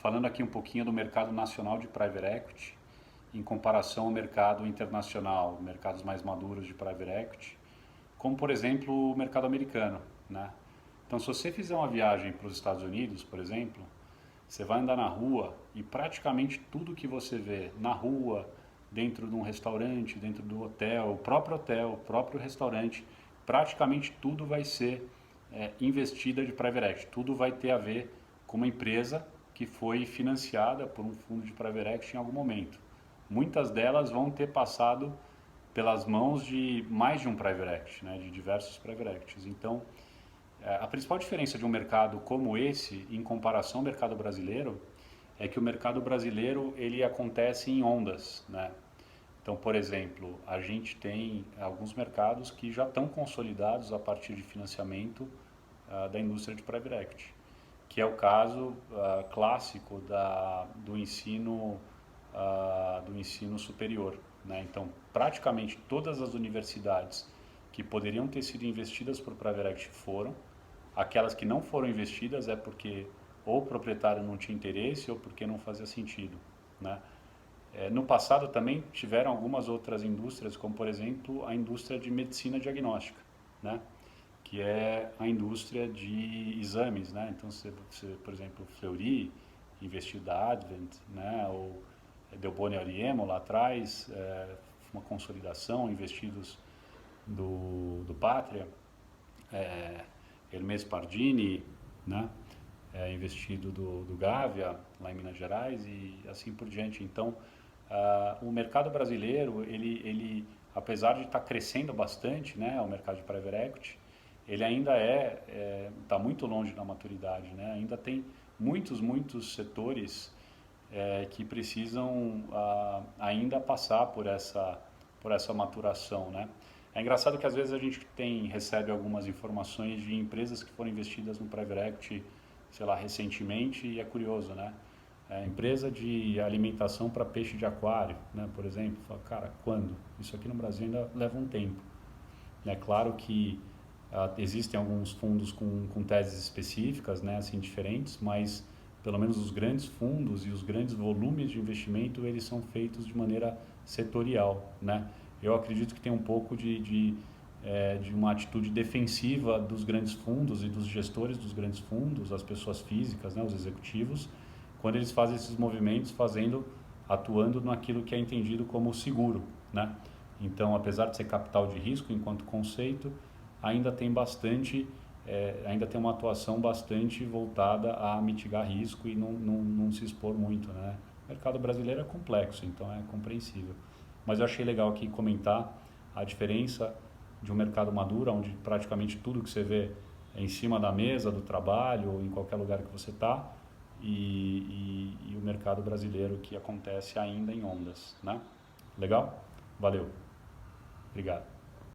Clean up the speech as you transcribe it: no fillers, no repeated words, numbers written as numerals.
falando aqui um pouquinho do mercado nacional de Private Equity, em comparação ao mercado internacional, mercados mais maduros de Private Equity, como por exemplo o mercado americano, né? Então, se você fizer uma viagem para os Estados Unidos, por exemplo, você vai andar na rua e praticamente tudo que você vê na rua, dentro de um restaurante, dentro do hotel, o próprio restaurante, praticamente tudo vai ser investida de private equity. Tudo vai ter a ver com uma empresa que foi financiada por um fundo de private equity em algum momento. Muitas delas vão ter passado pelas mãos de mais de um private equity, né, de diversos private equities. Então, a principal diferença de um mercado como esse, em comparação ao mercado brasileiro, é que o mercado brasileiro ele acontece em ondas, né? Então, por exemplo, a gente tem alguns mercados que já estão consolidados a partir de financiamento da indústria de private equity, que é o caso clássico do ensino superior, né? Então, praticamente todas as universidades que poderiam ter sido investidas por private equity foram. Aquelas que não foram investidas é porque ou o proprietário não tinha interesse ou porque não fazia sentido, né? No passado também tiveram algumas outras indústrias, como por exemplo a indústria de medicina diagnóstica, né? Que é a indústria de exames, né? Então, por exemplo, Fleury investiu da Advent, né? Ou Delboni Ariemo lá atrás, uma consolidação, investidos do Pátria, Hermes Pardini, né? Investido do Gávea, lá em Minas Gerais, e assim por diante. Então, o mercado brasileiro, ele apesar de estar crescendo bastante, né, o mercado de private equity, ele ainda está muito longe da maturidade, né? Ainda tem muitos setores que precisam ainda passar por essa maturação, né? É engraçado que às vezes a gente recebe algumas informações de empresas que foram investidas no private equity, sei lá, recentemente, e é curioso, né? Empresa de alimentação para peixe de aquário, né, por exemplo. Fala, cara, quando? Isso aqui no Brasil ainda leva um tempo. É claro que existem alguns fundos com teses específicas, né, assim, diferentes, mas pelo menos os grandes fundos e os grandes volumes de investimento, eles são feitos de maneira setorial, né? Eu acredito que tem um pouco de uma atitude defensiva dos grandes fundos e dos gestores dos grandes fundos, as pessoas físicas, né, os executivos, quando eles fazem esses movimentos, atuando naquilo que é entendido como seguro, né? Então, apesar de ser capital de risco enquanto conceito, ainda tem ainda tem uma atuação bastante voltada a mitigar risco e não se expor muito, né? O mercado brasileiro é complexo, então é compreensível. Mas eu achei legal aqui comentar a diferença de um mercado maduro, onde praticamente tudo que você vê é em cima da mesa do trabalho ou em qualquer lugar que você está, e o mercado brasileiro que acontece ainda em ondas, né? Legal? Valeu. Obrigado.